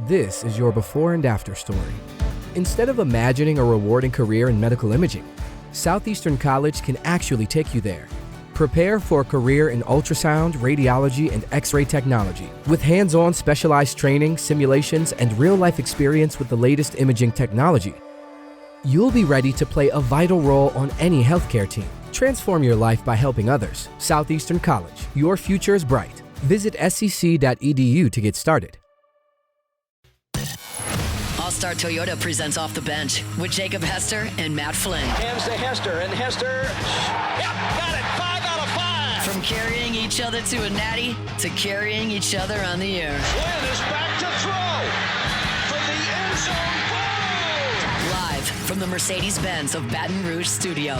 This is your before and after story. Instead of imagining a rewarding career in medical imaging, Southeastern College can actually take you there. Prepare for a career in ultrasound, radiology, and X-ray technology with hands-on specialized training, simulations, and real-life experience with the latest imaging technology. You'll be ready to play a vital role on any healthcare team. Transform your life by helping others. Southeastern College. Your future is bright. Visit scc.edu to get started. All-Star Toyota presents Off the Bench with Jacob Hester and Matt Flynn. Hands to Hester, and Hester, yep, got it, 5 out of 5. From carrying each other to a natty to carrying each other on the air. Flynn is back to throw from the end zone. Live from the Mercedes-Benz of Baton Rouge studio.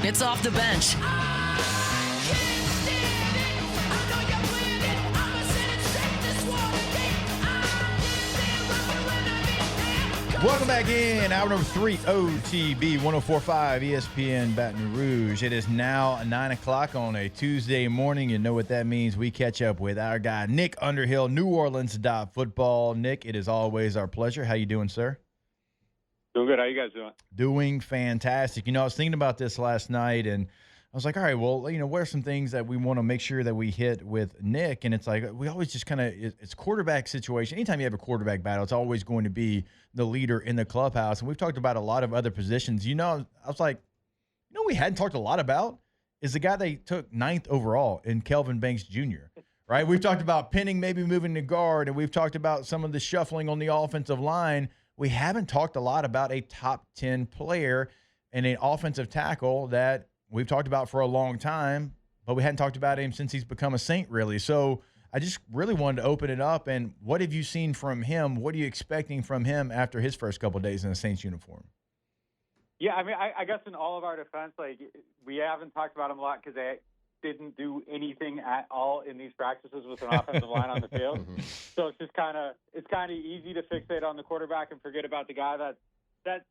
It's Off the Bench. Welcome back in. Hour number 3, OTB 104.5 ESPN Baton Rouge. It is now 9 o'clock on a Tuesday morning. You know what that means. We catch up with our guy, Nick Underhill, New Orleans Football. Nick, it is always our pleasure. How you doing, sir? Doing good. How you guys doing? Doing fantastic. You know, I was thinking about this last night, and I was like, all right, well, you know, what are some things that we want to make sure that we hit with Nick? And it's like, we always just kind of, it's quarterback situation. Anytime you have a quarterback battle, it's always going to be the leader in the clubhouse. And we've talked about a lot of other positions. You know, I was like, you know, we hadn't talked a lot about is the guy they took 9th overall in Kelvin Banks Jr., right? We've talked about Penning maybe moving to guard, and we've talked about some of the shuffling on the offensive line. We haven't talked a lot about a top 10 player and an offensive tackle that we've talked about for a long time, but we hadn't talked about him since he's become a Saint, really. So I just really wanted to open it up. And what have you seen from him? What are you expecting from him after his first couple of days in a Saints uniform? Yeah, I mean, I guess in all of our defense, like, we haven't talked about him a lot because they didn't do anything at all in these practices with an offensive line on the field. So it's just kind of easy to fixate on the quarterback and forget about the guy that's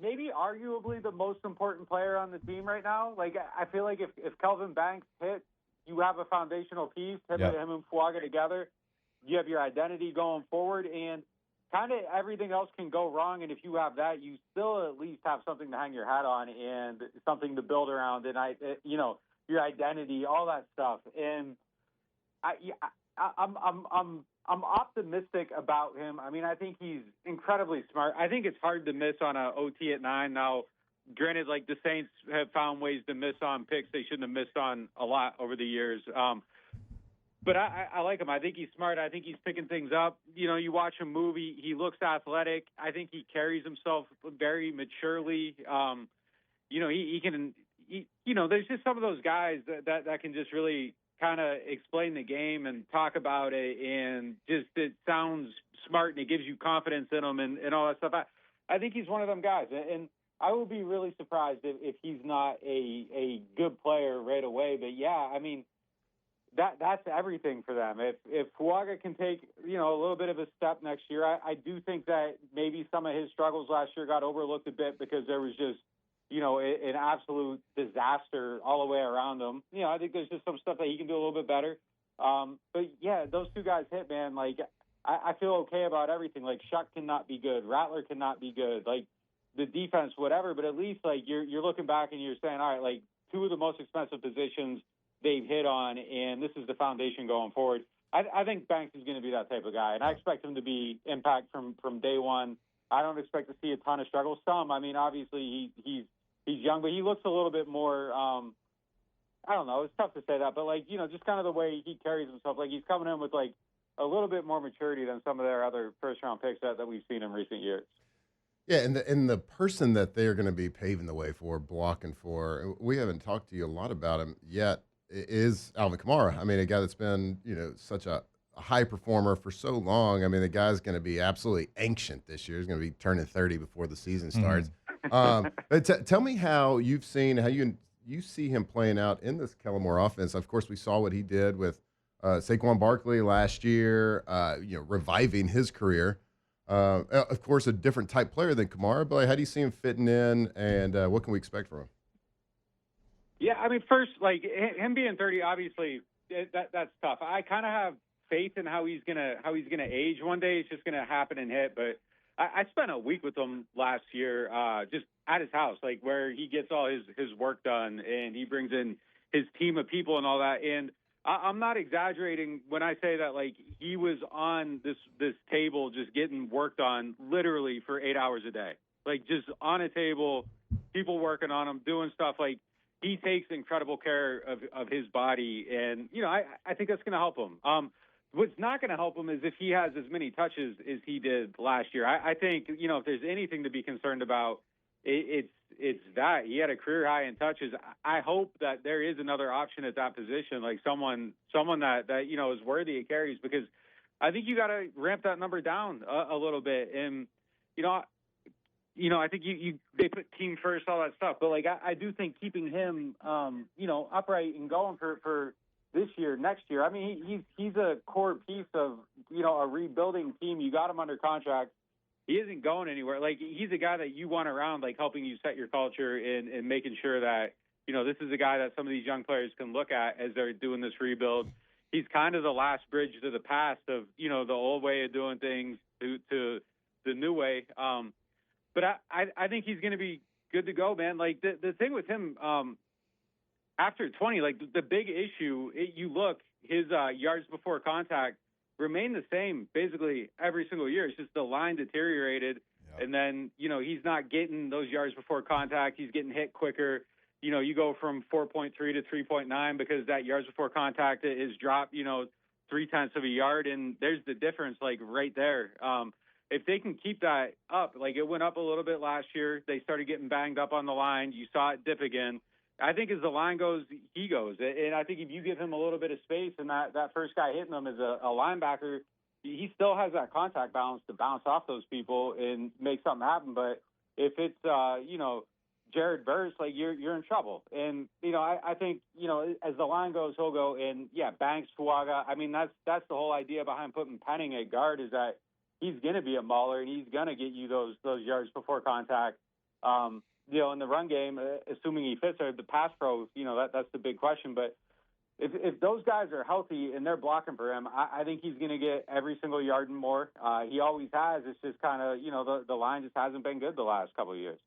maybe arguably the most important player on the team right now. Like, I feel like if Kelvin Banks hit, you have a foundational piece. Him and Fuaga together, you have your identity going forward, and kind of everything else can go wrong. And if you have that, you still at least have something to hang your hat on and something to build around. And your identity, all that stuff. And I'm optimistic about him. I mean, I think he's incredibly smart. I think it's hard to miss on a OT at 9. Now, granted, like, the Saints have found ways to miss on picks they shouldn't have missed on a lot over the years. But I like him. I think he's smart. I think he's picking things up. You know, you watch him move. He looks athletic. I think he carries himself very maturely. He can. There's just some of those guys that can just really kind of explain the game and talk about it, and just it sounds smart and it gives you confidence in him and all that stuff. I think he's one of them guys, and I will be really surprised if he's not a good player right away. But yeah, I mean, that's everything for them. If Fuaga can take a little bit of a step next year, I do think that maybe some of his struggles last year got overlooked a bit because there was just an absolute disaster all the way around him. I think there's just some stuff that he can do a little bit better. But yeah, those two guys hit, man. Like, I feel okay about everything. Like, Shuck cannot be good. Rattler cannot be good. Like, the defense, whatever. But at least, like, you're looking back and you're saying, all right, like, two of the most expensive positions they've hit on, and this is the foundation going forward. I think Banks is going to be that type of guy, and I expect him to be impact from day one. I don't expect to see a ton of struggles. Some, I mean, obviously he's young, but he looks a little bit more, I don't know, it's tough to say that, but, like, just kind of the way he carries himself, like, he's coming in with, like, a little bit more maturity than some of their other first-round picks that we've seen in recent years. Yeah, and the person that they're going to be paving the way for, blocking for, we haven't talked to you a lot about him yet, is Alvin Kamara. I mean, a guy that's been, such a high performer for so long. I mean, the guy's going to be absolutely ancient this year. He's going to be turning 30 before the season starts. But tell me how you've seen, how you see him playing out in this Kellen Moore offense. Of course, we saw what he did with Saquon Barkley last year, reviving his career. Of course, a different type player than Kamara, but how do you see him fitting in, and what can we expect from him? Yeah, I mean, first, like, him being 30, obviously, that's tough. I kind of have faith in how he's gonna age one day. It's just gonna happen and hit. But I spent a week with him last year, just at his house, like where he gets all his work done, and he brings in his team of people and all that. And I'm not exaggerating when I say that, like, he was on this table just getting worked on literally for 8 hours a day, like just on a table, people working on him, doing stuff. Like, he takes incredible care of his body, and I think that's going to help him. What's not going to help him is if he has as many touches as he did last year. I think if there's anything to be concerned about, it's that he had a career high in touches. I hope that there is another option at that position, like someone that is worthy of carries, because I think you got to ramp that number down a little bit. And I think they put team first, all that stuff. But like I do think keeping him upright and going for this year, next year. I mean, he's a core piece of a rebuilding team. You got him under contract. He isn't going anywhere. Like, he's a guy that you want around, like helping you set your culture and making sure that this is a guy that some of these young players can look at as they're doing this rebuild. He's kind of the last bridge to the past of the old way of doing things to the new way. But I think he's going to be good to go, man. Like, the thing with him, after 20, like, the big issue, you look, his yards before contact remain the same basically every single year. It's just the line deteriorated. Yeah. And then, he's not getting those yards before contact. He's getting hit quicker. You go from 4.3 to 3.9 because that yards before contact is dropped, 0.3 of a yard. And there's the difference, like, right there. If they can keep that up, like it went up a little bit last year, they started getting banged up on the line. You saw it dip again. I think as the line goes, he goes. And I think if you give him a little bit of space and that first guy hitting him is a linebacker, he still has that contact balance to bounce off those people and make something happen. But if it's, Jared Verse, like you're in trouble. And, I think, as the line goes, he'll go. And, yeah, Banks, Fuaga, I mean, that's the whole idea behind putting Penning at guard, is that he's going to be a mauler and he's going to get you those yards before contact. In the run game, assuming he fits, or the pass pro, that's the big question. But if those guys are healthy and they're blocking for him, I think he's going to get every single yard and more. He always has. It's just kind of, the line just hasn't been good the last couple of years.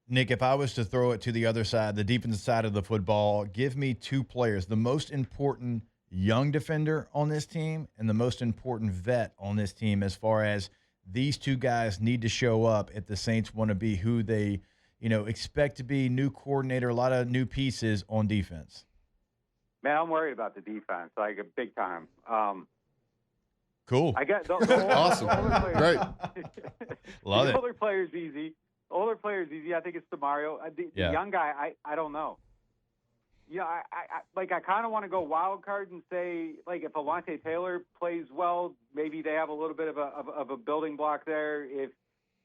Nick, if I was to throw it to the other side, the defensive side of the football, give me two players, the most important young defender on this team and the most important vet on this team, as far as these two guys need to show up if the Saints want to be who they expect to be. New coordinator, a lot of new pieces on defense. Man, I'm worried about the defense, like a big time. Cool. I get the awesome. Great. Love it. Older players easy. I think it's Demario. The young guy, I don't know. I kind of want to go wild card and say, like, if Alontae Taylor plays well, maybe they have a little bit of a building block there. If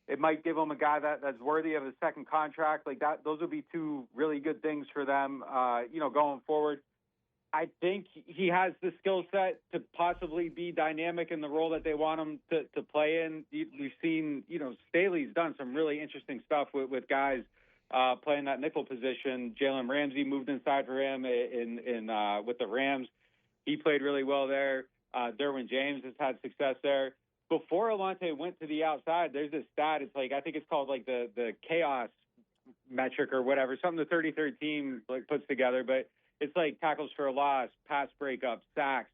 it might give them a guy that's worthy of a second contract, like that, those would be two really good things for them, going forward. I think he has the skill set to possibly be dynamic in the role that they want him to play in. We've seen, Staley's done some really interesting stuff with guys playing that nickel position. Jalen Ramsey moved inside for him with the Rams. He played really well there. Derwin James has had success there. Before Alontae went to the outside, there's this stat. It's like, I think it's called like the chaos metric or whatever, something the 33rd team like puts together. But it's like tackles for a loss, pass breakups, sacks,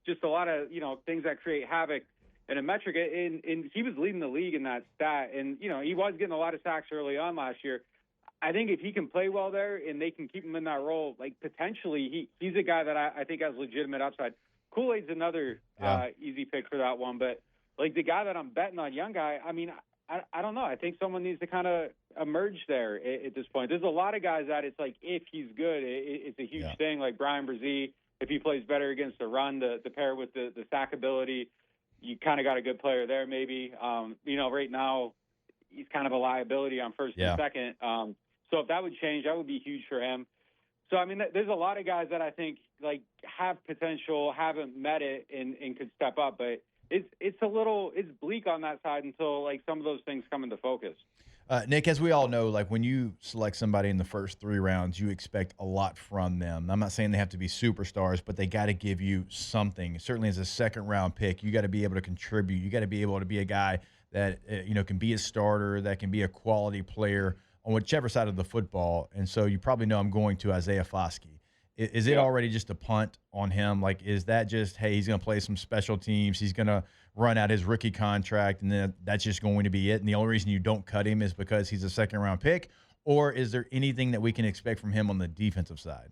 just a lot of, things that create havoc in a metric. And he was leading the league in that stat. And, he was getting a lot of sacks early on last year. I think if he can play well there and they can keep him in that role, like potentially he's a guy that I think has legitimate upside. Kool-Aid's another easy pick for that one. But like the guy that I'm betting on, young guy, I mean, I don't know. I think someone needs to kind of emerge there at this point. There's a lot of guys that it's like, if he's good, it's a huge thing. Like Brian Brzee, if he plays better against the run, the pair with the sack ability, you kind of got a good player there maybe. Right now he's kind of a liability on first and second. So if that would change, that would be huge for him. So, I mean, there's a lot of guys that I think like have potential, haven't met it and could step up, but it's bleak on that side until like some of those things come into focus. Nick, as we all know, like when you select somebody in the first 3 rounds, you expect a lot from them. I'm not saying they have to be superstars, but they got to give you something. Certainly as a second-round pick, you got to be able to contribute. You got to be able to be a guy that can be a starter, that can be a quality player on whichever side of the football. And so you probably know I'm going to Isaiah Foskey. Is it already just a punt on him? Like, is that just, hey, he's going to play some special teams, he's going to run out his rookie contract, and then that's just going to be it? And the only reason you don't cut him is because he's a second-round pick? Or is there anything that we can expect from him on the defensive side?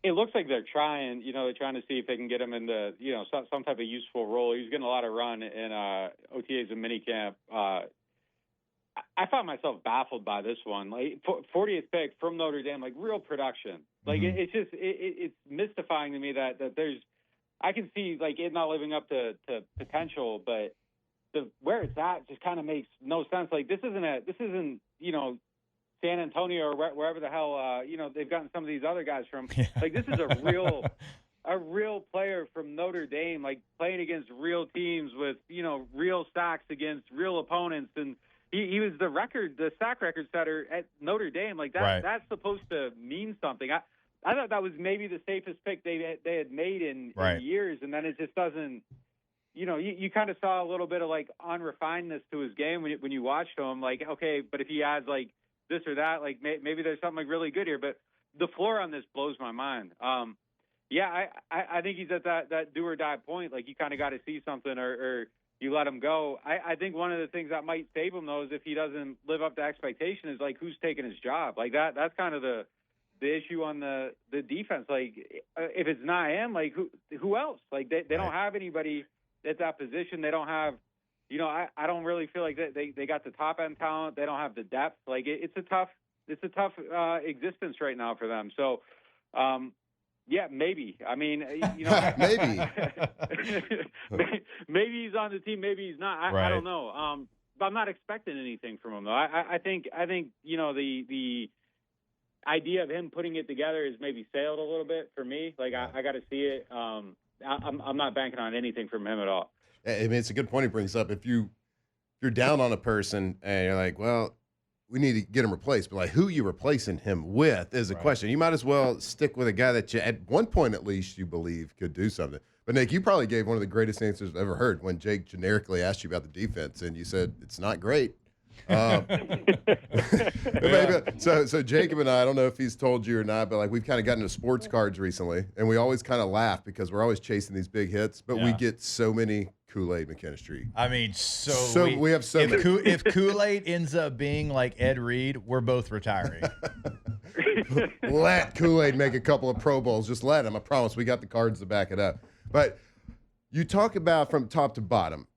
It looks like they're trying. They're trying to see if they can get him into, some type of useful role. He's getting a lot of run in OTAs and minicamp. I found myself baffled by this one. Like 40th pick from Notre Dame, like real production. Like it's just it's mystifying to me that there's. I can see like it not living up to potential, but where it's at just kind of makes no sense. Like this isn't San Antonio or wherever the hell they've gotten some of these other guys from. Like this is a real player from Notre Dame, like playing against real teams with real sacks against real opponents, and he was the sack record setter at Notre Dame. Like that Right. That's supposed to mean something. I thought that was maybe the safest pick they had made in years, and then it just doesn't. You kind of saw a little bit of like unrefinedness to his game when you watched him. Like, okay, but if he adds like this or that, like maybe there's something like really good here. But the floor on this blows my mind. I think he's at that do or die point. Like you kind of got to see something or you let him go. I think one of the things that might save him though is if he doesn't live up to expectation is like who's taking his job. Like that's kind of the issue on the defense. Like if it's not him, like who else? Like they don't have anybody at that position. They don't have, I don't really feel like they got the top end talent. They don't have the depth. Like it's a tough existence right now for them. So, yeah, maybe. I mean, maybe. Maybe he's on the team. Maybe he's not. I don't know. But I'm not expecting anything from him though. I think the idea of him putting it together is maybe sailed a little bit for me. Like I got to see it. I'm not banking on anything from him at all. I mean, it's a good point he brings up. If you're down on a person and you're like, well, we need to get him replaced, but like who you replacing him with is a question. You might as well stick with a guy that you, at one point at least, you believe could do something. But Nick, you probably gave one of the greatest answers I've ever heard when Jake generically asked you about the defense, and you said it's not great. So Jacob and I don't know if he's told you or not, but like we've kind of gotten into sports cards recently, and we always kind of laugh because we're always chasing these big hits, but we get so many Kool-Aid McKinstry. I mean, we have so many. If Kool-Aid ends up being like Ed Reed, we're both retiring. Let Kool-Aid make a couple of Pro Bowls. Just let him. I promise we got the cards to back it up. But you talk about from top to bottom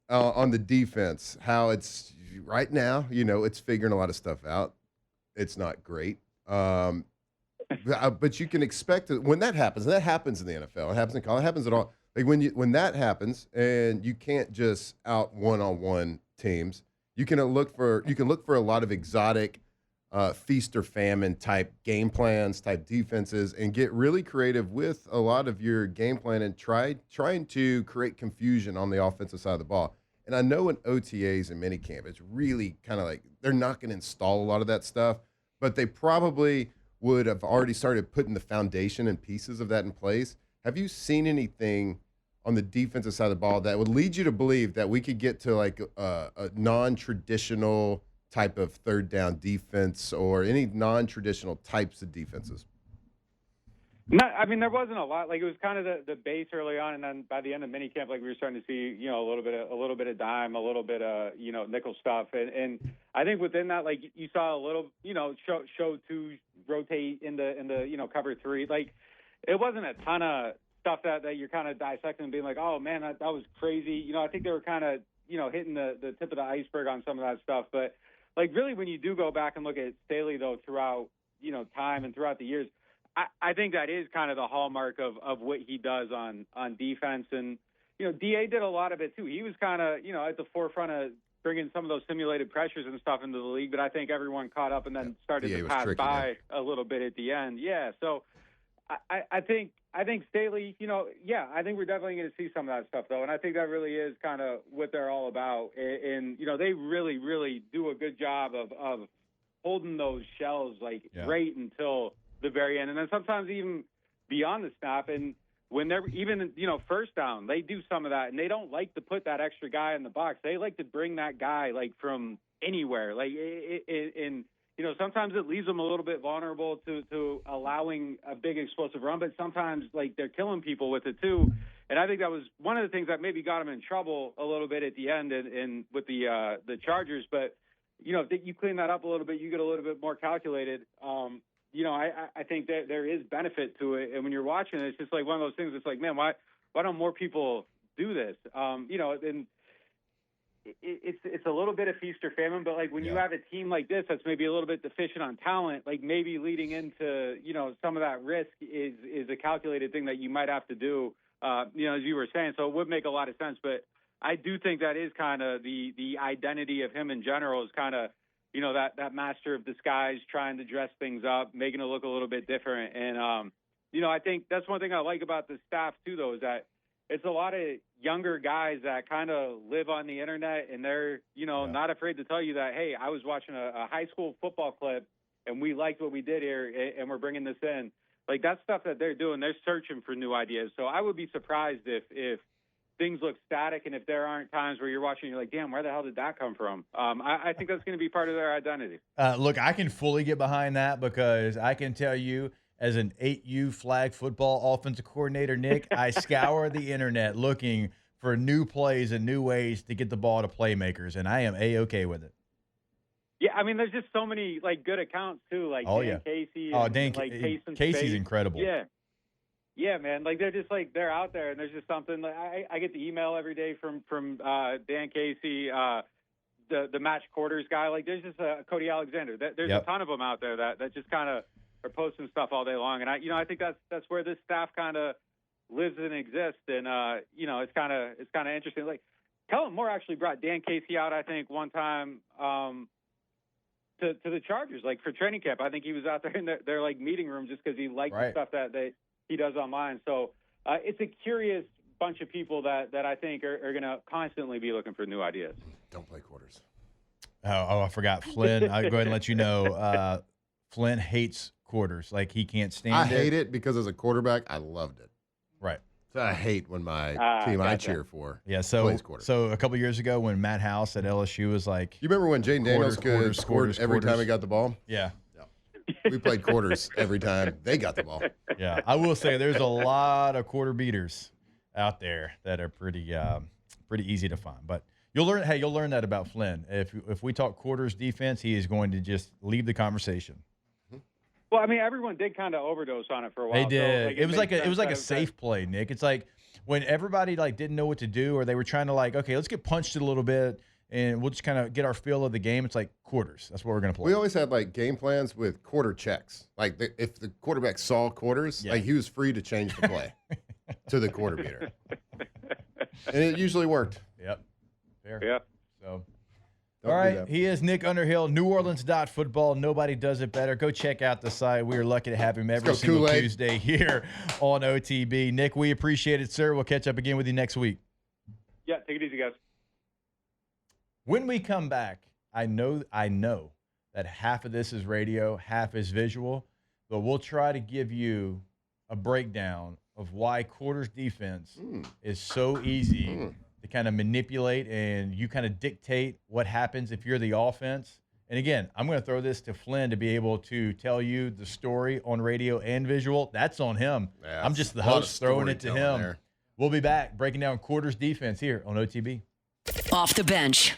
on the defense, how it's right now, it's figuring a lot of stuff out. It's not great. But you can expect it when that happens. And that happens in the NFL. It happens in college. It happens at all. Like when that happens, and you can't just out one-on-one teams. You can look for a lot of exotic feast or famine type game plans, type defenses, and get really creative with a lot of your game plan and trying to create confusion on the offensive side of the ball. And I know in OTAs and minicamp, it's really kind of like they're not going to install a lot of that stuff, but they probably would have already started putting the foundation and pieces of that in place. Have you seen anything on the defensive side of the ball that would lead you to believe that we could get to like a non-traditional type of third down defense or any non-traditional types of defenses? I mean, there wasn't a lot. Like it was kind of the base early on, and then by the end of minicamp, like we were starting to see, a little bit of dime, a little bit of nickel stuff, and I think within that, like you saw a little, show two rotate into cover three. Like it wasn't a ton of stuff that you're kind of dissecting and being like, oh man, that was crazy. I think they were kind of hitting the tip of the iceberg on some of that stuff, but like really when you do go back and look at Staley though throughout time and throughout the years. I think that is kind of the hallmark of what he does on defense. And, DA did a lot of it too. He was kind of, at the forefront of bringing some of those simulated pressures and stuff into the league, but I think everyone caught up and then started to pass by a little bit at the end. Yeah. So I think, I think Staley, I think we're definitely going to see some of that stuff, though. And I think that really is kind of what they're all about. And they really, really do a good job of holding those shells, right until the very end. And then sometimes even beyond the snap. And when they're even, first down, they do some of that. And they don't like to put that extra guy in the box. They like to bring that guy, from anywhere. Sometimes it leaves them a little bit vulnerable to allowing a big explosive run, but sometimes they're killing people with it too. And I think that was one of the things that maybe got them in trouble a little bit at the end and with the Chargers. But if you clean that up a little bit, you get a little bit more calculated. I think that there is benefit to it. And when you're watching it, it's just one of those things. It's man, why don't more people do this? And it's a little bit of feast or famine, but when you have a team like this that's maybe a little bit deficient on talent, maybe leading into some of that risk is a calculated thing that you might have to do, as you were saying. So it would make a lot of sense, but I do think that is kind of the identity of him in general is kind of that master of disguise, trying to dress things up, making it look a little bit different. And I think that's one thing I like about the staff too, though, is that it's a lot of younger guys that kind of live on the internet, and they're, not afraid to tell you that, hey, I was watching a high school football clip and we liked what we did here and we're bringing this in. That stuff that they're doing, they're searching for new ideas. So I would be surprised if things look static and if there aren't times where you're watching, you're damn, where the hell did that come from? I think that's going to be part of their identity. Look, I can fully get behind that because I can tell you, as an 8U flag football offensive coordinator, Nick, I scour the internet looking for new plays and new ways to get the ball to playmakers, and I am A-okay with it. Yeah, I mean, there's just so many good accounts too, Dan Casey. And, Casey's incredible. Yeah, man. They're just they're out there, and there's just something. I get the email every day from Dan Casey, the match quarters guy. There's just Cody Alexander. There's a ton of them out there that just kind of are posting stuff all day long, and I think that's where this staff kind of lives and exists, and it's kind of interesting. Kellen Moore actually brought Dan Casey out, I think, one time to the Chargers, for training camp. I think he was out there in their meeting room just because he liked the stuff that he does online. So it's a curious bunch of people that I think are going to constantly be looking for new ideas. Don't play quarters. Oh, I forgot Flynn. I'll go ahead and let you know. Flynn hates quarters. He can't stand it. I hate it because as a quarterback, I loved it. Right. So I hate when my team I cheer for plays quarters. So a couple years ago when Matt House at LSU was you remember when Jaden Daniels scored every time he got the ball? Yeah. We played quarters every time they got the ball. Yeah, I will say there's a lot of quarter beaters out there that are pretty easy to find. But you'll learn that about Flynn. If we talk quarters defense, he is going to just leave the conversation. Well, I mean, everyone did kind of overdose on it for a while. They did. So, it was like a safe play, Nick. It's when everybody didn't know what to do, or they were trying to okay, let's get punched a little bit, and we'll just kind of get our feel of the game. It's quarters. That's what we're going to play. We always had game plans with quarter checks. If the quarterback saw quarters, he was free to change the play to the quarter beater, and it usually worked. Yep. Fair. Yep. So. All right, he is Nick Underhill, NewOrleans.football. Nobody does it better. Go check out the site. We are lucky to have him every single Tuesday here on OTB. Nick, we appreciate it, sir. We'll catch up again with you next week. Yeah, take it easy, guys. When we come back, I know that half of this is radio, half is visual, but we'll try to give you a breakdown of why quarters defense is so easy to kind of manipulate, and you kind of dictate what happens if you're the offense. And again, I'm going to throw this to Flynn to be able to tell you the story on radio and visual. That's on him. Yeah, I'm just the host throwing it to him. There. We'll be back breaking down quarters defense here on OTB. Off the bench.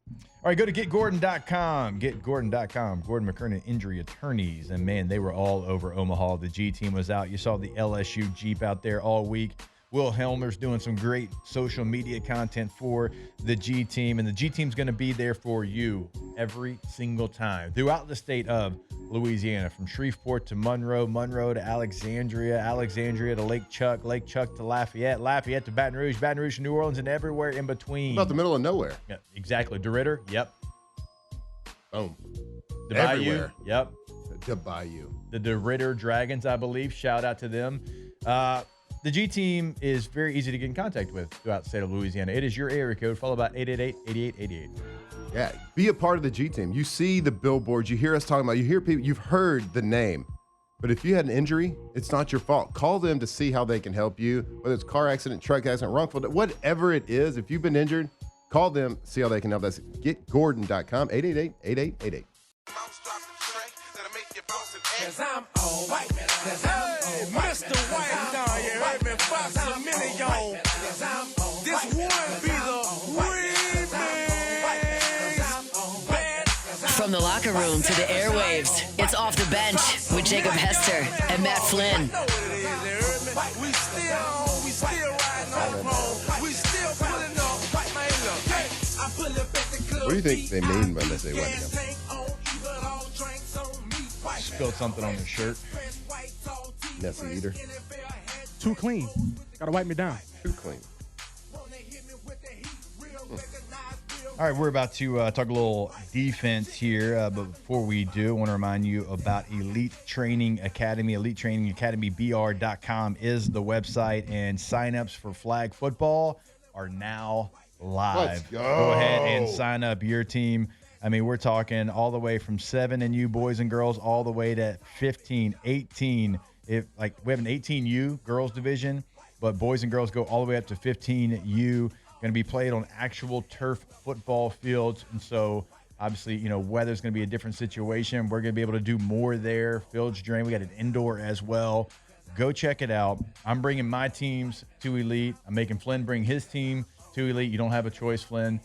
All right, go to GetGordon.com. GetGordon.com. Gordon McKernan Injury Attorneys. And, man, they were all over Omaha. The G team was out. You saw the LSU Jeep out there all week. Will Helmer's doing some great social media content for the G team, and the G team's going to be there for you every single time throughout the state of Louisiana, from Shreveport to Monroe, Monroe to Alexandria, Alexandria to Lake Chuck, Lake Chuck to Lafayette, Lafayette to Baton Rouge, Baton Rouge to New Orleans, and everywhere in between. About the middle of nowhere. Yeah, exactly. DeRitter, yep. Boom. The Bayou, yep. the Bayou. The DeRitter Dragons, I believe. Shout out to them. The G team is very easy to get in contact with throughout the state of Louisiana. It is your area code. Follow about 888-8888. Yeah, be a part of the G team. You see the billboards. You hear us talking about. You hear people. You've heard the name. But if you had an injury, it's not your fault. Call them to see how they can help you, whether it's car accident, truck accident, wrongful, whatever it is. If you've been injured, call them, see how they can help. That's getgordon.com, 888-8888. Cause I'm all white, man. Hey, Mr. White, now you heard me box a million. This one be the remix. From the locker room to the airwaves, it's Off the Bench with Jacob Hester and Matt Flynn. We still riding on home. We still pulling up. What do you think they mean when they say white? Spilled something on their shirt. Nessie Eater. Too clean. Gotta wipe me down. Too clean. All right, we're about to talk a little defense here, but before we do, I want to remind you about Elite Training Academy. Elite Training Academy BR.com is the website, and signups for flag football are now live. Let's go. Go ahead and sign up your team. I mean, we're talking all the way from 7U boys and girls all the way to 15, 18. We have an 18U girls division, but boys and girls go all the way up to 15U. Going to be played on actual turf football fields. And so, obviously, weather's going to be a different situation. We're going to be able to do more there. Fields drain. We got an indoor as well. Go check it out. I'm bringing my teams to Elite. I'm making Flynn bring his team to Elite. You don't have a choice, Flynn.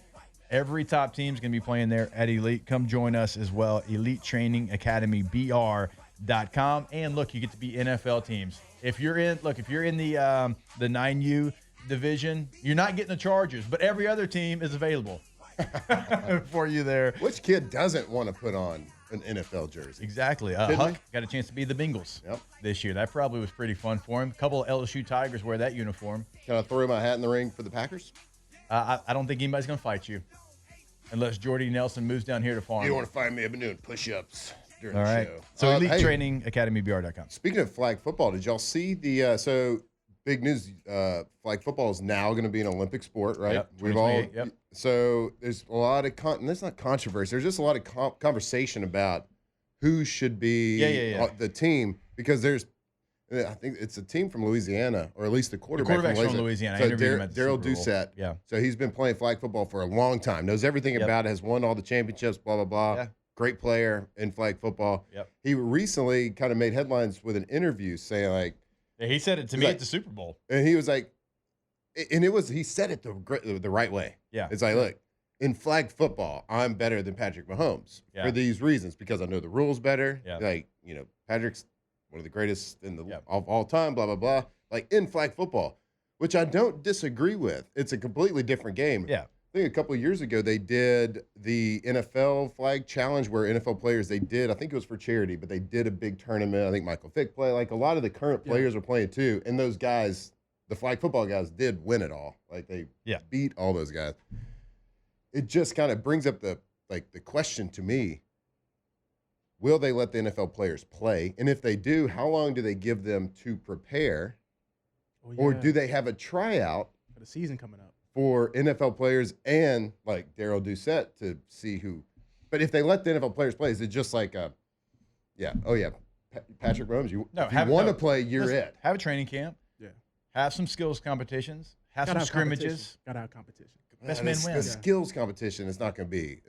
Every top team is going to be playing there at Elite. Come join us as well. Elite Training Academy BR.com. And look, you get to be NFL teams. If you're in the 9U division, you're not getting the Chargers, but every other team is available for you there. Which kid doesn't want to put on an NFL jersey? Exactly. Huck got a chance to be the Bengals this year. That probably was pretty fun for him. A couple of LSU Tigers wear that uniform. Can I throw my hat in the ring for the Packers? I don't think anybody's going to fight you unless Jordy Nelson moves down here to farm. You don't want to fight me? I've been doing push-ups during All the right. show. So Elite Training Academy BR.com. Speaking of flag football, did y'all see the so big news? Flag football is now going to be an Olympic sport, right? Yep, We've all. yep. So there's a lot of and that's not controversy. There's just a lot of conversation about who should be the team, because I think it's a team from Louisiana, or at least the quarterback from Louisiana. So I interviewed him at the Daryl Super Bowl. Doucette. Yeah. So he's been playing flag football for a long time, knows everything about it, has won all the championships, blah, blah, blah. Yeah. Great player in flag football. Yep. He recently kind of made headlines with an interview saying, like, Yeah, he said it to me at the Super Bowl. and he was like, he said it the right way. Yeah. It's like, look, in flag football, I'm better than Patrick Mahomes for these reasons, because I know the rules better. Yeah. Like, Patrick's one of the greatest of all time, blah, blah, blah. Like, in flag football, which I don't disagree with. It's a completely different game. Yeah. I think a couple of years ago they did the NFL flag challenge where NFL players, I think it was for charity, but they did a big tournament. I think Michael Vick played. Like, a lot of the current players were playing too. And those guys, the flag football guys, did win it all. Like, they beat all those guys. It just kind of brings up the question to me: will they let the NFL players play? And if they do, how long do they give them to prepare? Or do they have a tryout For the season coming up. for NFL players and like Daryl Doucette to see who? But if they let the NFL players play, is it just like Patrick Mahomes? If you want to play, you're it. Have a training camp. Yeah. Have some skills competitions. Have some scrimmages. Got to have competition. Best man The wins. skills competition is not going to be.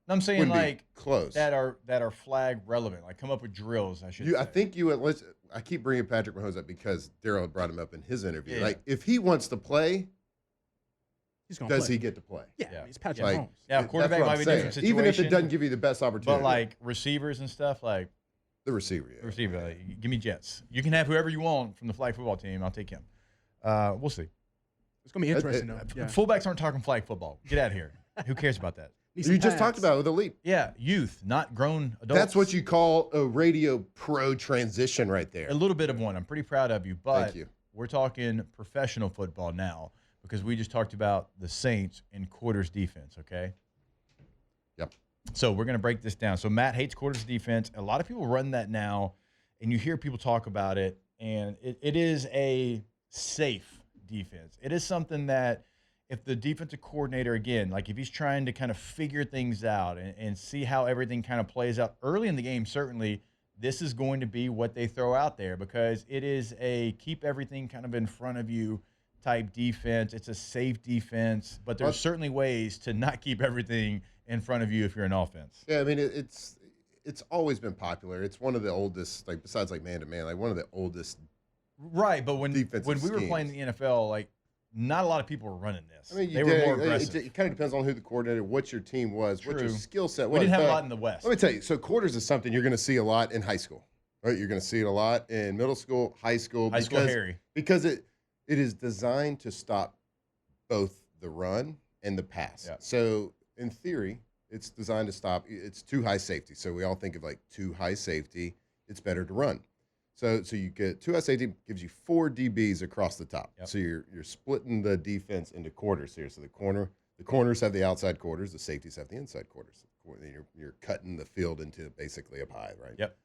I'm saying like close. that are flag relevant. Like come up with drills. I should. Say. I keep bringing Patrick Mahomes up because Daryl brought him up in his interview. Yeah. Like, if he wants to play, He's gonna does play. he get to play? Yeah, Yeah. he's Patrick Like, Mahomes. Yeah, That's quarterback what might I'm be a saying. different situation. Even if it doesn't give you the best opportunity. But like receivers and stuff, like the receiver. Yeah. receiver, like, give me Jets. You can have whoever you want from the flag football team. I'll take him. We'll see. It's gonna be interesting though. Yeah. Fullbacks aren't talking flag football. Get out of here. Who cares about that? Need some You just pads. talked about it with Elite. Yeah, youth, not grown adults. That's what you call a radio pro transition right there. A little bit of one. I'm pretty proud of you, but Thank you. we're talking professional football now because we just talked about the Saints in quarters defense, okay? Yep. So we're going to break this down. So Matt hates quarters defense. A lot of people run that now, and you hear people talk about it, and it is a safe defense. It is something that if the defensive coordinator, again, like if he's trying to kind of figure things out and see how everything kind of plays out early in the game, certainly this is going to be what they throw out there because it is a keep everything kind of in front of you type defense. It's a safe defense, but there's certainly ways to not keep everything in front of you if you're an offense. Yeah, I mean, it's always been popular. It's one of the oldest, like besides like man-to-man, like one of the oldest. Right, but when we were schemes. playing the NFL, like not a lot of people were running this. I mean, they were more aggressive. It kind of depends on who the coordinator, what your team was, what your skill set was. We didn't have a lot in the West. Let me tell you, so quarters is something you're going to see a lot in high school, right? You're going to see it a lot in middle school, high school. Because it is designed to stop both the run and the pass. Yeah. So in theory, it's designed to stop. It's too high safety. So we all think of like too high safety. It's better to run. So you get too high safety gives you 4 DBs across the top. Yep. So you're splitting the defense into quarters here. So the corners have the outside quarters. The safeties have the inside quarters. You're cutting the field into basically a pie, right? Yep.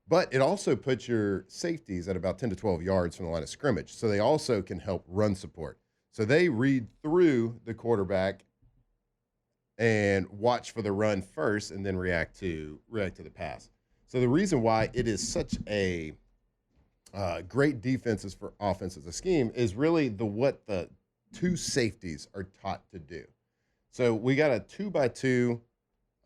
But it also puts your safeties at about 10 to 12 yards from the line of scrimmage. So they also can help run support. So they read through the quarterback and watch for the run first and then react to the pass. So the reason why it is such a great defenses for offense as a scheme is really what the 2 safeties are taught to do. So we got a 2x2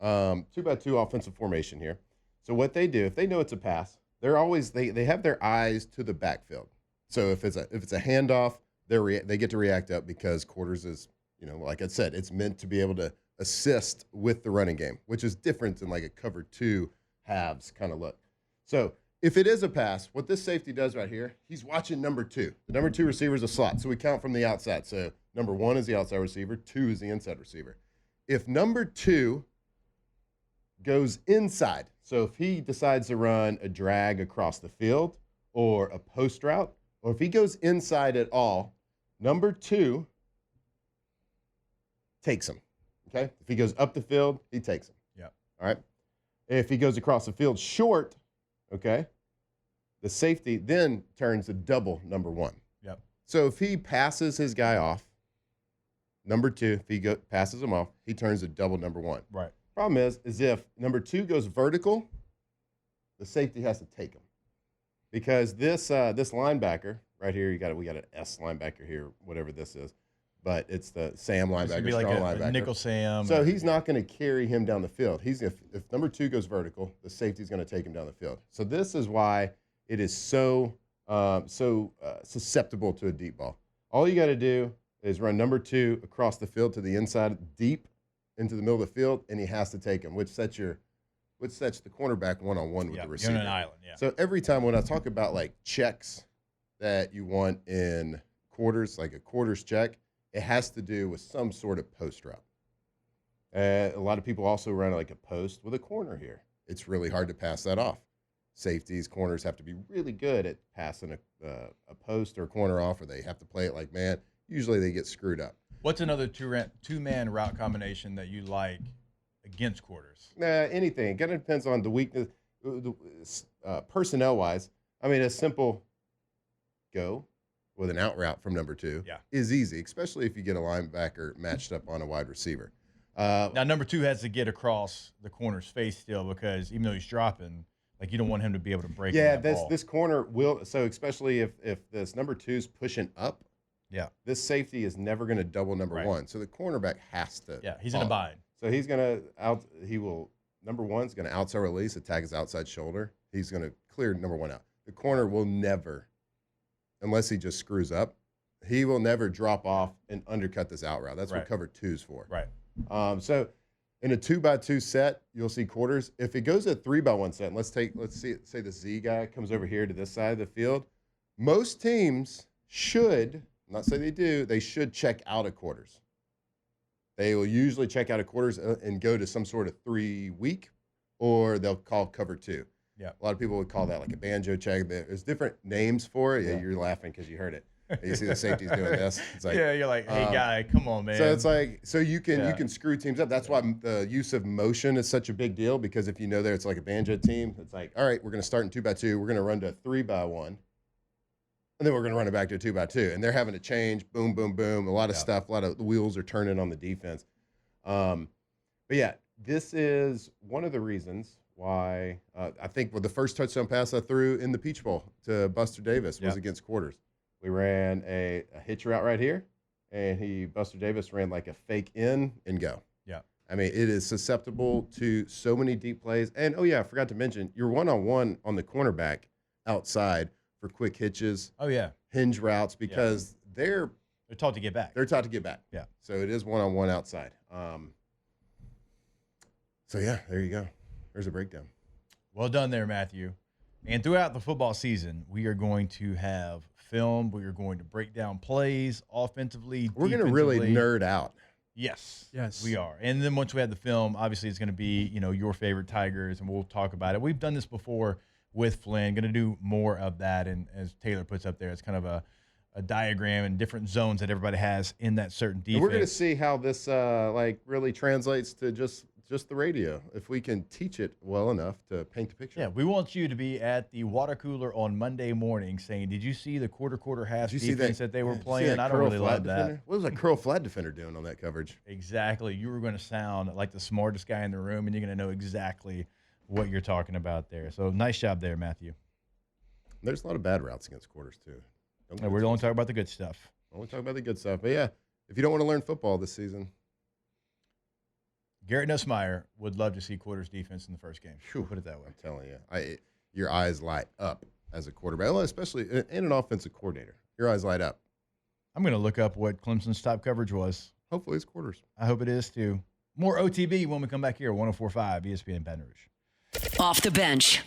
offensive formation here. So what they do, if they know it's a pass, they're always they have their eyes to the backfield. So if it's a handoff, they get to react up because quarters is, like I said, it's meant to be able to assist with the running game, which is different than like a cover 2 halves kind of look. So if it is a pass, what this safety does right here, he's watching number 2. The number 2 receiver is a slot. So we count from the outside. So number 1 is the outside receiver, 2 is the inside receiver. If number 2 goes inside, so if he decides to run a drag across the field or a post route, or if he goes inside at all, number 2 takes him. Okay? If he goes up the field, he takes him. Yeah. All right? If he goes across the field short, okay, the safety then turns to double number 1. Yep. So if he passes his guy off, number 2, if he passes him off, he turns to double number 1. Right. Problem is if number 2 goes vertical, the safety has to take him. Because this linebacker right here, we got an S linebacker here, whatever this is. But it's the Sam linebacker, be like strong a linebacker. nickel Sam. So he's not going to carry him down the field. If number 2 goes vertical, the safety's going to take him down the field. So this is why it is so susceptible to a deep ball. All you got to do is run number 2 across the field to the inside, deep into the middle of the field, and he has to take him, which sets the cornerback one-on-one with the receiver. You're on an island, yeah. So every time when I talk about like checks that you want in quarters, like a quarters check, it has to do with some sort of post route. A lot of people also run like a post with a corner here. It's really hard to pass that off. Safeties, corners have to be really good at passing a post or a corner off, or they have to play it like man. Usually they get screwed up. What's another two-man route combination that you like against quarters? Anything. It kind of depends on the weakness, personnel-wise. I mean, a simple go with an out route from number 2 is easy, especially if you get a linebacker matched up on a wide receiver. Now, number 2 has to get across the corner's face still because even though he's dropping, like you don't want him to be able to break. Yeah, this corner will. So especially if this number 2's pushing up, this safety is never going to double number 1. So the cornerback has to. Yeah, he's in a bind. So he's going to number 1's going to outside release, attack his outside shoulder. He's going to clear number 1 out. The corner will never, unless he just screws up, he will never drop off and undercut this out route. That's what cover 2's for. Right. So in a 2x2 set, you'll see quarters. If it goes a 3x1 set, and let's say the Z guy comes over here to this side of the field, most teams should, not say they do, they should check out of quarters. They will usually check out of quarters and go to some sort of 3-week, or they'll call cover 2. Yeah. A lot of people would call that like a banjo check. There's different names for it. Yeah, you're laughing because you heard it. And you see the safeties doing this. It's like, yeah, you're like, hey, guy, come on, man. So it's like, so you can screw teams up. That's why the use of motion is such a big deal, because if you know there it's like a banjo team, it's like, all right, we're going to start in 2x2. We're going to run to 3x1. And then we're going to run it back to a 2x2. And they're having to change, boom, boom, boom, a lot of stuff. A lot of the wheels are turning on the defense. But yeah, this is one of the reasons why I think the first touchdown pass I threw in the Peach Bowl to Buster Davis was against quarters. We ran a hitch route right here, and Buster Davis ran like a fake in and go. Yeah. I mean, it is susceptible to so many deep plays. And, I forgot to mention, you're one-on-one on the cornerback outside for quick hitches. Oh, yeah. Hinge routes, because they're taught to get back. They're taught to get back. Yeah. So it is one-on-one outside. So, yeah, there you go. There's a breakdown. Well done there, Matthew. And throughout the football season, we are going to have film. We are going to break down plays offensively. We're going to really nerd out. Yes. Yes. We are. And then once we have the film, obviously it's going to be, your favorite Tigers, and we'll talk about it. We've done this before with Flynn. Going to do more of that. And as Taylor puts up there, it's kind of a diagram and different zones that everybody has in that certain defense. And we're going to see how this really translates to just the radio, if we can teach it well enough to paint the picture. Yeah, we want you to be at the water cooler on Monday morning saying, did you see the quarter half defense that they were playing? I don't really love that. What was that curl flat defender doing on that coverage? Exactly. You were going to sound like the smartest guy in the room, and you're going to know exactly what you're talking about there. So nice job there, Matthew. There's a lot of bad routes against quarters, too. We're only talking about the good stuff. Only talking about the good stuff. But, yeah, if you don't want to learn football this season, Garrett Nussmeier would love to see quarters defense in the first game. Put it that way. I'm telling you, your eyes light up as a quarterback, well, especially in an offensive coordinator. Your eyes light up. I'm going to look up what Clemson's top coverage was. Hopefully it's quarters. I hope it is, too. More OTB when we come back here, 104.5 ESPN Baton Rouge. Off the bench.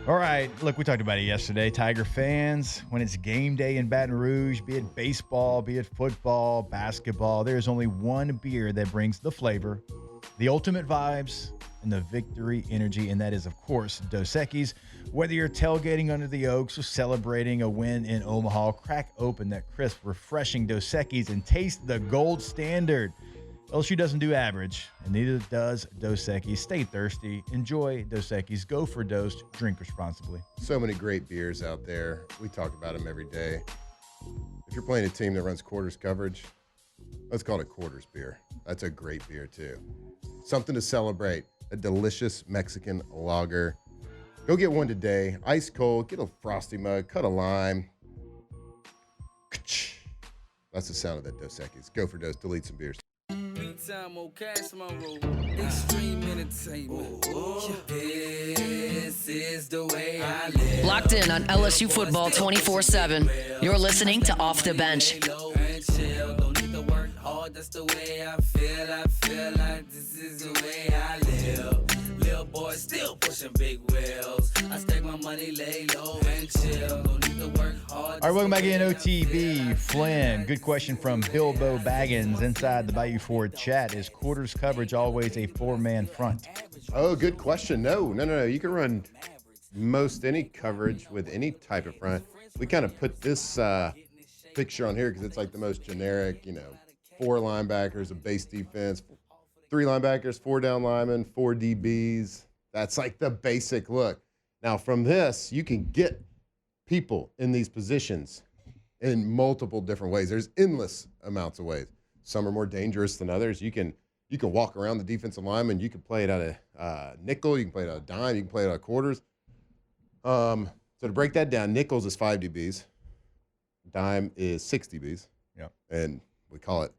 All right, look, we talked about it yesterday. Tiger fans, when it's game day in Baton Rouge, be it baseball, be it football, basketball, there's only one beer that brings the flavor, the ultimate vibes, and the victory energy, and that is, of course, Dos Equis. Whether you're tailgating under the Oaks or celebrating a win in Omaha, crack open that crisp, refreshing Dos Equis and taste the gold standard. LSU doesn't do average, and neither does Dos Equis. Stay thirsty. Enjoy Dos Equis. Go for Dos. Drink responsibly. So many great beers out there. We talk about them every day. If you're playing a team that runs quarters coverage, let's call it quarters beer. That's a great beer, too. Something to celebrate. A delicious Mexican lager. Go get one today. Ice cold. Get a frosty mug. Cut a lime. That's the sound of that Dos Equis. Go for Dos. Delete some beers. Extreme entertainment. This is the way I live. Locked in on LSU football 24/7. You're listening to Off the Bench. Don't need to work hard. That's the way I feel. I feel like this is the way I live. Little boy still pushing big wheels. I stack my money, lay low and chill. Don't need to work hard. All right, welcome back in OTB. Flynn, good question from Bilbo Baggins inside the Bayou Ford chat. Is quarters coverage always a four-man front? Oh, good question. No. You can run most any coverage with any type of front. We kind of put this picture on here because it's like the most generic, 4 linebackers, a base defense, 3 linebackers, 4 down linemen, 4 DBs. That's like the basic look. Now, from this, you can get people in these positions in multiple different ways. There's endless amounts of ways. Some are more dangerous than others. You can walk around the defensive lineman. You can play it out of nickel. You can play it out of dime. You can play it out of quarters. So to break that down, nickels is 5 DBs. Dime is 6 DBs. Yeah. And we call it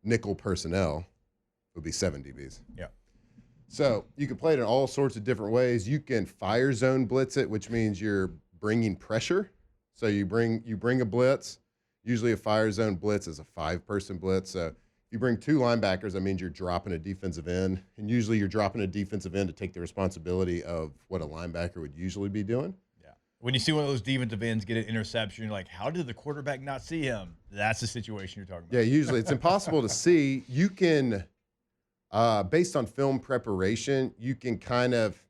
nickel personnel. Would be 7 DBs. Yeah. So you can play it in all sorts of different ways. You can fire zone blitz it, which means you're bringing pressure. So you bring a blitz. Usually a fire zone blitz is a 5-person blitz. So if you bring 2 linebackers, that means you're dropping a defensive end. And usually you're dropping a defensive end to take the responsibility of what a linebacker would usually be doing. Yeah. When you see one of those defensive ends get an interception, you're like, how did the quarterback not see him? That's the situation you're talking about. Yeah, usually it's impossible to see. You can, based on film preparation, you can kind of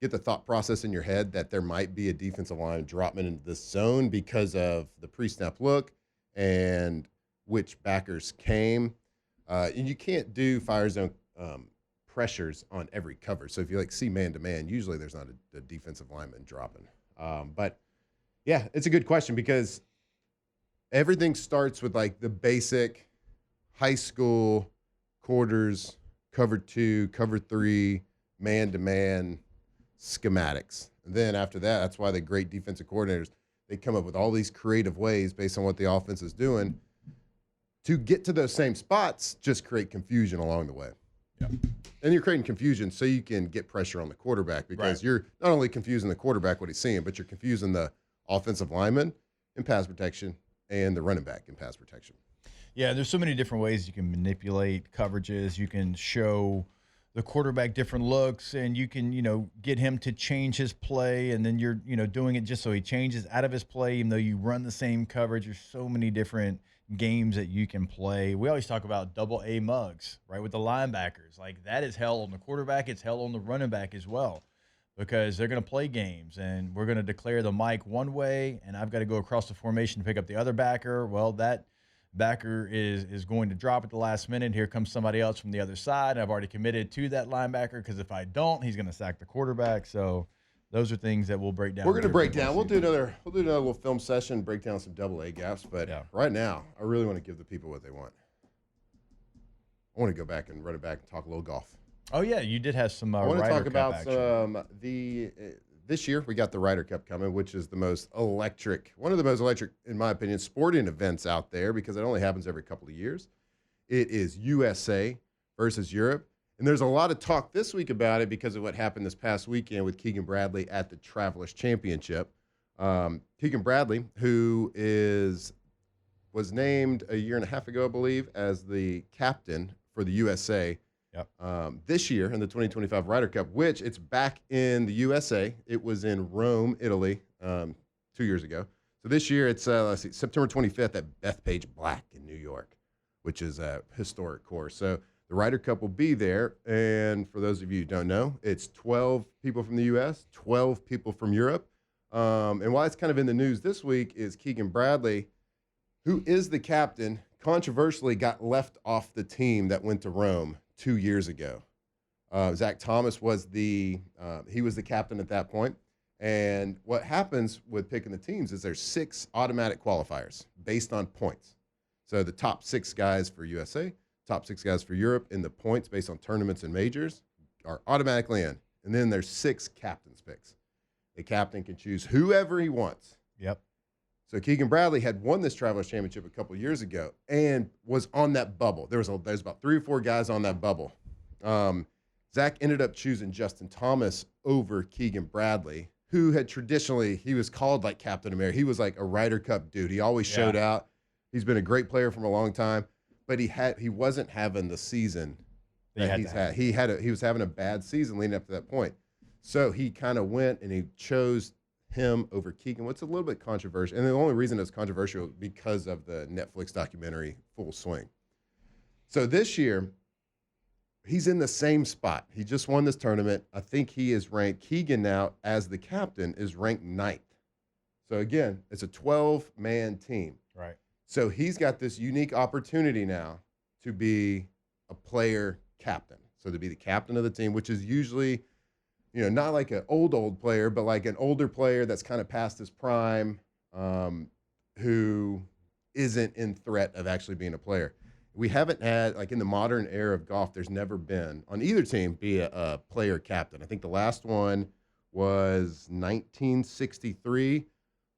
get the thought process in your head that there might be a defensive line dropman into this zone because of the pre-snap look and which backers came. And you can't do fire zone pressures on every cover. So if you see man-to-man, usually there's not a defensive lineman dropping. But, yeah, it's a good question because everything starts with, the basic high school quarters, cover 2, cover 3, man-to-man schematics. And then after that, that's why the great defensive coordinators, they come up with all these creative ways based on what the offense is doing to get to those same spots, just create confusion along the way. Yeah. And you're creating confusion so you can get pressure on the quarterback because you're not only confusing the quarterback what he's seeing, but you're confusing the offensive lineman in pass protection and the running back in pass protection. Yeah, there's so many different ways you can manipulate coverages. You can show the quarterback different looks, and you can, get him to change his play, and then you're, doing it just so he changes out of his play, even though you run the same coverage. There's so many different games that you can play. We always talk about double A mugs, right, with the linebackers. That is hell on the quarterback. It's hell on the running back as well because they're going to play games, and we're going to declare the mic one way, and I've got to go across the formation to pick up the other backer. Well, that backer is going to drop at the last minute. Here comes somebody else from the other side. I've already committed to that linebacker because if I don't, he's going to sack the quarterback. So those are things that we'll break down. We're going to break down. We'll do another little film session, break down some double A gaps. But right now, I really want to give the people what they want. I want to go back and run it back and talk a little golf. Oh yeah, you did have some. I want to talk about action. This year we got the Ryder Cup coming, which is one of the most electric, in my opinion, sporting events out there because it only happens every couple of years. It is USA versus Europe. And there's a lot of talk this week about it because of what happened this past weekend with Keegan Bradley at the Travelers Championship. Keegan Bradley, who was named a year and a half ago, I believe, as the captain for the USA. This year in the 2025 Ryder Cup, which it's back in the USA. It was in Rome, Italy, 2 years ago. So this year it's September 25th at Bethpage Black in New York, which is a historic course. So the Ryder Cup will be there. And for those of you who don't know, it's 12 people from the U.S., 12 people from Europe. And why it's kind of in the news this week is Keegan Bradley, who is the captain, controversially got left off the team that went to Rome 2 years ago. Zach Thomas was the captain at that point. And what happens with picking the teams is there's 6 automatic qualifiers based on points. So the top 6 guys for USA, top 6 guys for Europe, and the points based on tournaments and majors are automatically in. And then there's 6 captain's picks. The captain can choose whoever he wants. Yep. So Keegan Bradley had won this Travelers Championship a couple of years ago and was on that bubble. There's about 3 or 4 guys on that bubble. Zach ended up choosing Justin Thomas over Keegan Bradley, who had traditionally, he was called like Captain America. He was like a Ryder Cup dude. He always showed out. He's been a great player for a long time, but he wasn't having the season that he's had. He was having a bad season leading up to that point. So he kind of went and he chose him over Keegan. What's a little bit controversial, and the only reason it's controversial is because of the Netflix documentary Full Swing. So this year, he's in the same spot. He just won this tournament. I think he is ranked, Keegan now, as the captain, is ranked 9th. So again, it's a 12-man team. Right. So he's got this unique opportunity now to be a player captain. So to be the captain of the team, which is usually, not like an old player, but like an older player that's kind of past his prime, who isn't in threat of actually being a player. We haven't had, like in the modern era of golf, there's never been, on either team, be a player captain. I think the last one was 1963,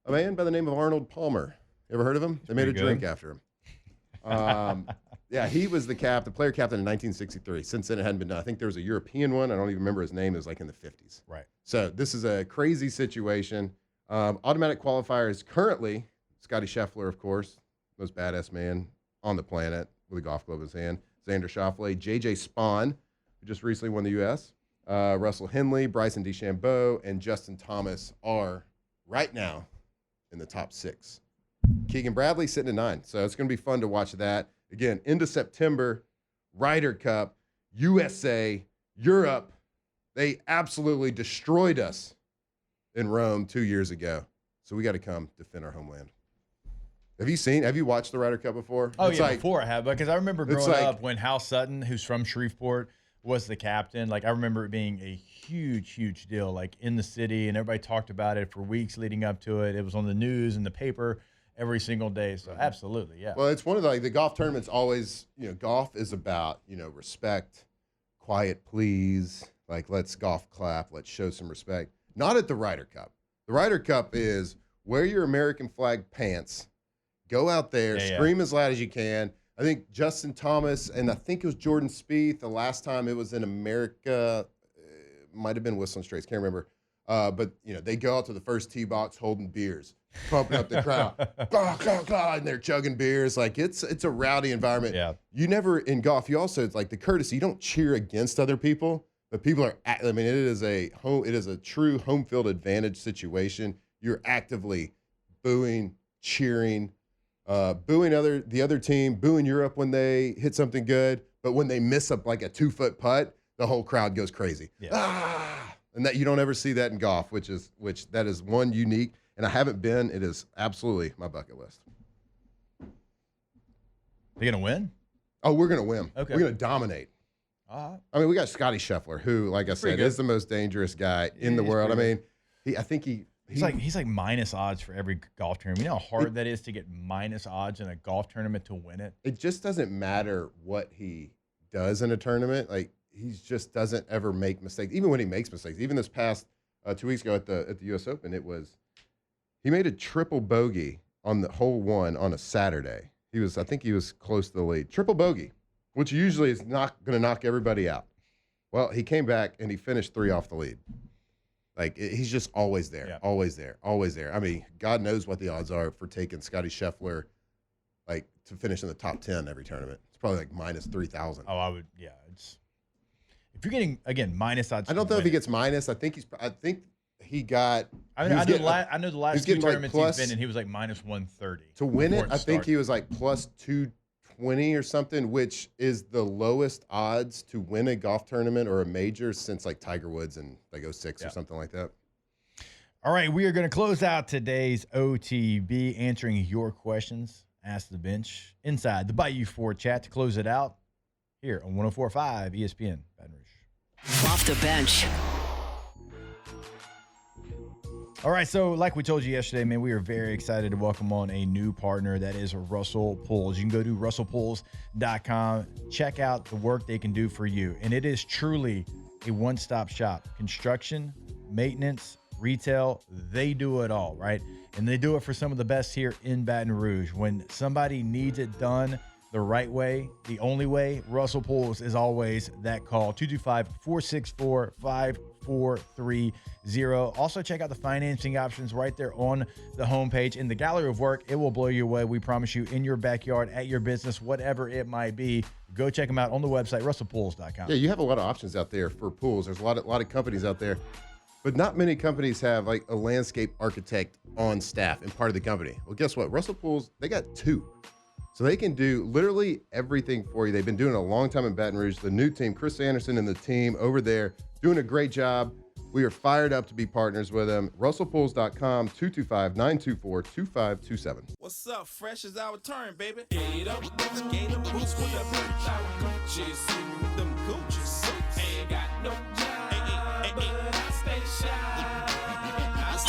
a man by the name of Arnold Palmer. You ever heard of him? They made a drink after him. Yeah, he was the player captain in 1963. Since then, it hadn't been done. I think there was a European one. I don't even remember his name. It was like in the 50s. Right. So this is a crazy situation. Automatic qualifiers currently, Scotty Scheffler, of course, most badass man on the planet with a golf club in his hand. Xander Schauffele, J.J. Spahn, who just recently won the U.S., Russell Henley, Bryson DeChambeau, and Justin Thomas are right now in the top 6. Keegan Bradley sitting at 9. So it's going to be fun to watch that. Again, into September, Ryder Cup, USA, Europe. They absolutely destroyed us in Rome 2 years ago. So we got to come defend our homeland. Have you watched the Ryder Cup before? Oh, it's yeah, before I have. Because I remember growing like, up when Hal Sutton, who's from Shreveport, was the captain. Like, I remember it being a huge, huge deal, like, in the city, and everybody talked about it for weeks leading up to it. It was on the news and the paper every single day. So, absolutely, yeah. Well, it's one of the golf tournaments always, golf is about, respect, quiet, please. Like, let's golf clap. Let's show some respect. Not at the Ryder Cup. The Ryder Cup is wear your American flag pants, go out there, scream as loud as you can. I think Justin Thomas and I think it was Jordan Spieth the last time it was in America, might have been Whistling Straits, can't remember. But they go out to the first tee box holding beers, pumping up the crowd, and they're chugging beers. Like it's a rowdy environment. Yeah. You never in golf. You also it's like the courtesy. You don't cheer against other people, but people are. I mean, it is a true home field advantage situation. You're actively booing, cheering. Booing the other team, booing Europe when they hit something good, but when they miss up like a 2-foot putt, the whole crowd goes crazy. Yeah. And that you don't ever see that in golf, which that is one unique. And I haven't been. It is absolutely my bucket list. They gonna win? Oh, we're gonna win. Okay, we're gonna dominate. I mean, we got Scotty Scheffler, who, like I said, is the most dangerous guy in the world. I mean, I think he's like minus odds for every golf tournament. You know how hard that is to get minus odds in a golf tournament to win it? It just doesn't matter what he does in a tournament. Like, he just doesn't ever make mistakes. Even when he makes mistakes. Even this past 2 weeks ago at the U.S. Open, he made a triple bogey on the hole 1 on a Saturday. I think he was close to the lead. Triple bogey, which usually is not going to knock everybody out. Well, he came back and he finished 3 off the lead. Like, he's just always there, always there, always there. I mean, God knows what the odds are for taking Scotty Scheffler, like, to finish in the top 10 every tournament. It's probably like minus 3,000. Oh, I would, yeah. If you're getting, again, minus odds. I don't know if he gets minus. I think he got. I know the last 2 tournaments he's been in, he was like minus 130. To win it, I think he was like plus 220 or something, which is the lowest odds to win a golf tournament or a major since like Tiger Woods in like 06 or something like that. All right, we are going to close out today's OTB answering your questions. Ask the Bench inside the Bayou 4 chat to close it out here on 104.5 ESPN Baton Rouge. Off the bench. All right, so like we told you yesterday, man, we are very excited to welcome on a new partner. That is Russell Pools. You can go to russellpools.com, check out the work they can do for you. And it is truly a one-stop shop. Construction, maintenance, retail, they do it all, right? And they do it for some of the best here in Baton Rouge. When somebody needs it done the right way, the only way, Russell Pools is always that call. 225-464-5430. Also, check out the financing options right there on the homepage. In the gallery of work, it will blow you away. We promise you, in your backyard, at your business, whatever it might be. Go check them out on the website, russellpools.com. Yeah, you have a lot of options out there for pools. There's a lot of companies out there, but not many companies have like a landscape architect on staff and part of the company. Well, guess what? Russell Pools, they got 2. So they can do literally everything for you. They've been doing it a long time in Baton Rouge. The new team, Chris Anderson and the team over there, doing a great job. We are fired up to be partners with them. RussellPools.com, 225-924-2527. What's up? Fresh is our turn, baby. Gator boots with the Gucci suit, them Gucci suits. Ain't got no job, but I stay shy.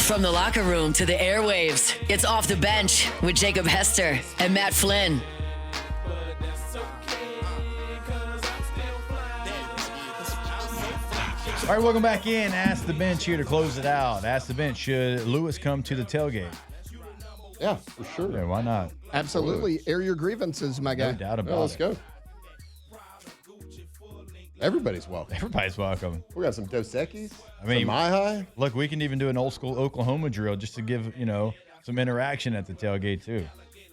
From the locker room to the airwaves, it's Off the Bench with Jacob Hester and Matt Flynn. All right, welcome back in. Ask the Bench here to close it out. Ask the Bench, should Lewis come to the tailgate? Yeah, for sure. Yeah, why not? Absolutely. Air your grievances, my guy. No doubt about it. Let's go. Everybody's welcome. Everybody's welcome. We got some Dos Equis, I mean, some Mai High. Look, we can even do an old school Oklahoma drill just to give, some interaction at the tailgate, too.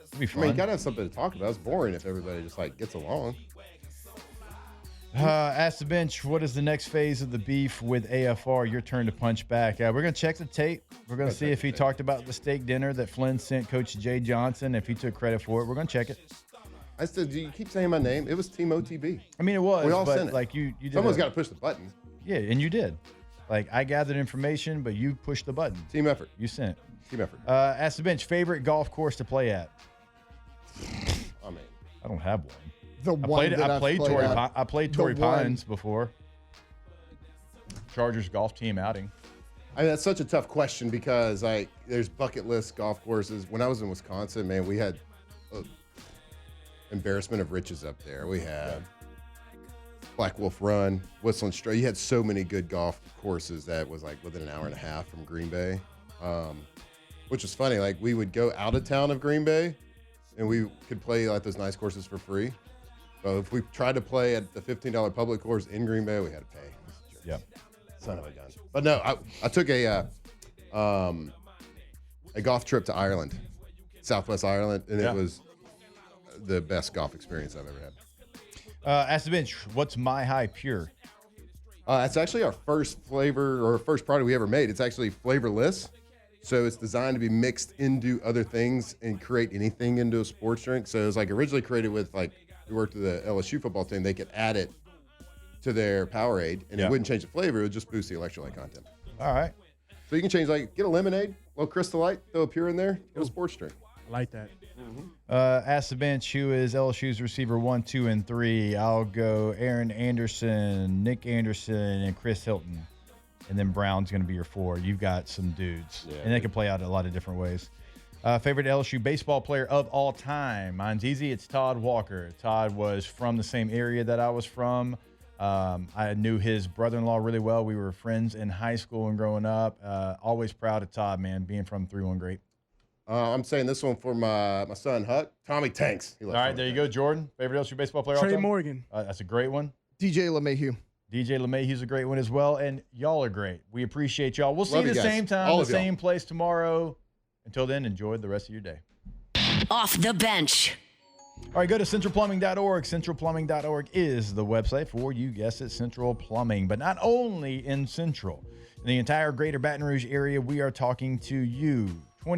It'll be fun. I mean, you got to have something to talk about. It's boring if everybody just, gets along. Ask the Bench, what is the next phase of the beef with AFR? Your turn to punch back. We're going to check the tape. We're going to see if he talked about the steak dinner that Flynn sent Coach Jay Johnson, if he took credit for it. We're going to check it. I said, do you keep saying my name? It was Team OTB. I mean, it was. We all but sent it. You did Someone's got to push the button. Yeah, and you did. Like, I gathered information, but you pushed the button. Team effort. You sent. Team effort. Ask the bench, favorite golf course to play at? I mean, I don't have one. I played Torrey Pines before. Chargers golf team outing. I mean, that's such a tough question because there's bucket list golf courses. When I was in Wisconsin, man, we had embarrassment of riches up there. We had Black Wolf Run, Whistling Straits. You had so many good golf courses that was like within an hour and a half from Green Bay, which was funny. Like, we would go out of town of Green Bay, and we could play like those nice courses for free. But if we tried to play at the $15 public course in Green Bay, we had to pay. Yep. Son of a gun. But no, I took a golf trip to Ireland, Southwest Ireland, and it was the best golf experience I've ever had. Ask the bench, what's My High Pure? It's actually our first flavor or first product we ever made. It's actually flavorless. So it's designed to be mixed into other things and create anything into a sports drink. So it was like originally created with, like, we worked with the LSU football team. They could add it to their Powerade, and it wouldn't change the flavor. It would just boost the electrolyte content. All right. So you can change, like, get a lemonade, a little Crystal Light, throw a Pure in there, get a sports drink. I like that. Ask the bench, who is LSU's receiver 1, 2, and 3? I'll go Aaron Anderson, Nick Anderson, and Chris Hilton. And then Brown's going to be your 4. You've got some dudes. Yeah, and they can play out a lot of different ways. Favorite LSU baseball player of all time? Mine's easy. It's Todd Walker. Todd was from the same area that I was from. I knew his brother-in-law really well. We were friends in high school and growing up. Always proud of Todd, man, being from 3-1 great. I'm saying this one for my son, Huck. Tommy Tanks. All right, there you go, Jordan. Favorite LSU baseball player of all Trey time? Morgan. That's a great one. DJ LeMahieu. DJ LeMahieu's a great one as well, and y'all are great. We appreciate y'all. We'll see you the same time, All the of y'all. same place tomorrow. Until then, enjoy the rest of your day. Off the bench. All right, go to centralplumbing.org. Centralplumbing.org is the website for, you guessed it, Central Plumbing. But not only in Central. In the entire greater Baton Rouge area, we are talking to you 24